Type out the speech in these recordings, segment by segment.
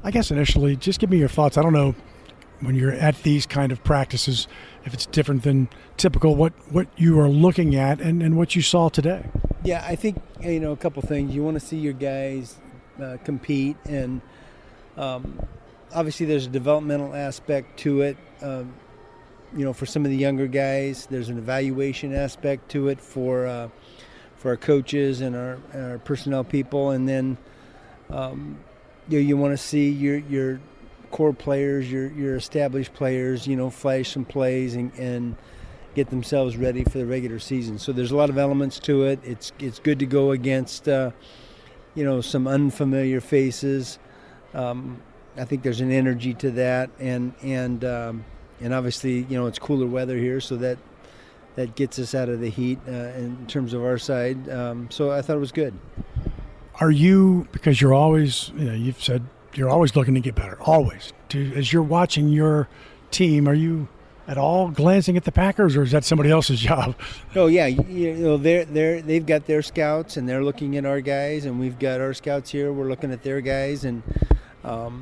I guess initially, just give me your thoughts. I don't know when you're at these kind of practices, if it's different than typical, what you are looking at and what you saw today. Yeah, I think, a couple things. You want to see your guys compete, and obviously there's a developmental aspect to it. For some of the younger guys, there's an evaluation aspect to it for our coaches and our personnel people, and then you want to see your core players, your established players, flash some plays and get themselves ready for the regular season. So there's a lot of elements to it. It's good to go against some unfamiliar faces. I think there's an energy to that, and obviously it's cooler weather here, so that gets us out of the heat in terms of our side. So I thought it was good. Are you, because you're always, you've said you're always looking to get better, always. As you're watching your team, are you at all glancing at the Packers, or is that somebody else's job? Oh yeah, they've got their scouts and they're looking at our guys, and we've got our scouts here. We're looking at their guys, and so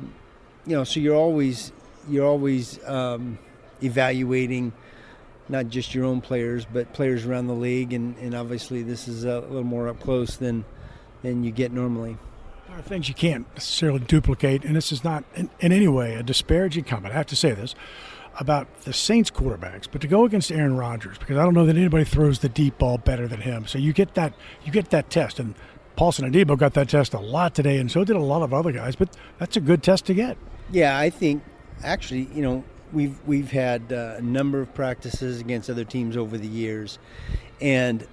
you're always evaluating not just your own players, but players around the league, and obviously this is a little more up close than you get normally. There are things you can't necessarily duplicate, and this is not in any way a disparaging comment. I have to say this about the Saints quarterbacks, but to go against Aaron Rodgers, because I don't know that anybody throws the deep ball better than him. So you get that test, and Paulson Adebo got that test a lot today, and so did a lot of other guys. But that's a good test to get. Yeah, I think actually, we've had a number of practices against other teams over the years, and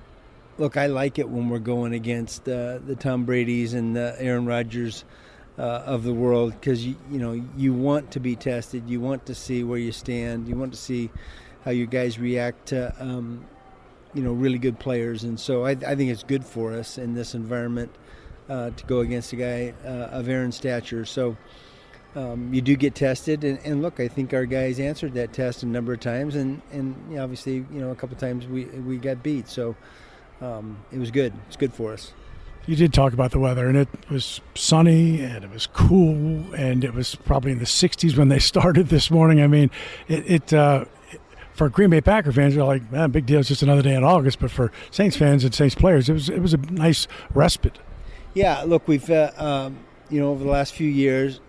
look, I like it when we're going against the Tom Brady's and the Aaron Rodgers of the world, because you want to be tested, you want to see where you stand, you want to see how you guys react to really good players, and so I think it's good for us in this environment to go against a guy of Aaron's stature. So you do get tested, and look, I think our guys answered that test a number of times, and obviously a couple times we got beat. So it was good. It's good for us. You did talk about the weather, and it was sunny, and it was cool, and it was probably in the 60s when they started this morning. I mean, for Green Bay Packer fans, they're like, man, big deal, it's just another day in August. But for Saints fans and Saints players, it was a nice respite. Yeah, look, we've over the last few years,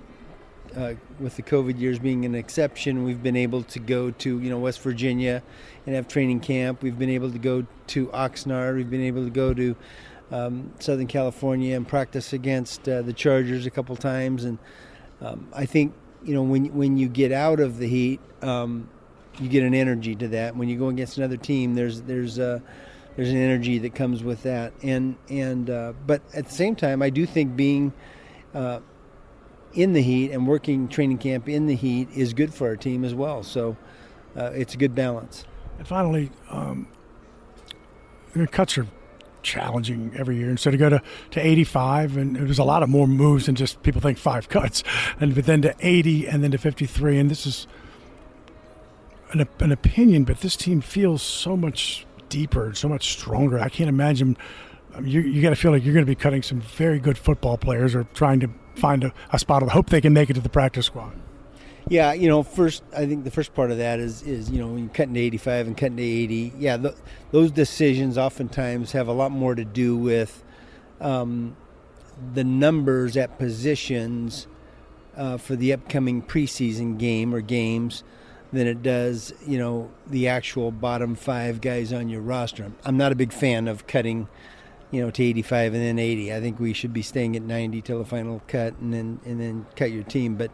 with the COVID years being an exception, we've been able to go to West Virginia and have training camp. We've been able to go to Oxnard. We've been able to go to Southern California and practice against the Chargers a couple times. And I think when you get out of the heat, you get an energy to that. When you go against another team, there's an energy that comes with that. But at the same time, I do think being in the heat and working training camp in the heat is good for our team as well. So it's a good balance. And finally, the cuts are challenging every year. And so to go to 85, and it was a lot of more moves than just people think 5 cuts, but then to 80 and then to 53. And this is an opinion, but this team feels so much deeper, so much stronger. I can't imagine. You got to feel like you're going to be cutting some very good football players, or trying to find a spot of hope they can make it to the practice squad. Yeah, I think the first part of that is when you're cutting to 85 and cutting to 80, yeah, those decisions oftentimes have a lot more to do with the numbers at positions for the upcoming preseason game or games than it does, the actual bottom 5 guys on your roster. I'm not a big fan of cutting to 85 and then 80. I think we should be staying at 90 till the final cut, and then cut your team. But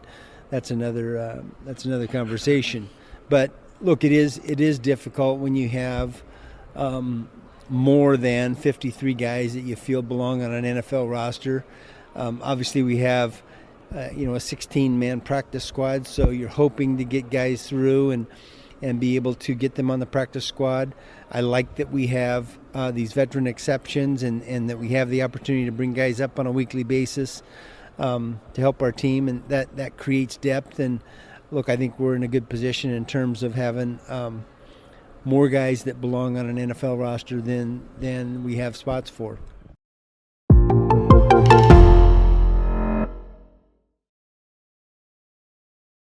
that's another conversation. But look, it is difficult when you have more than 53 guys that you feel belong on an NFL roster. Obviously, we have a 16-man practice squad, so you're hoping to get guys through and be able to get them on the practice squad. I like that we have these veteran exceptions, and that we have the opportunity to bring guys up on a weekly basis to help our team, and that creates depth. And look, I think we're in a good position in terms of having more guys that belong on an NFL roster than we have spots for.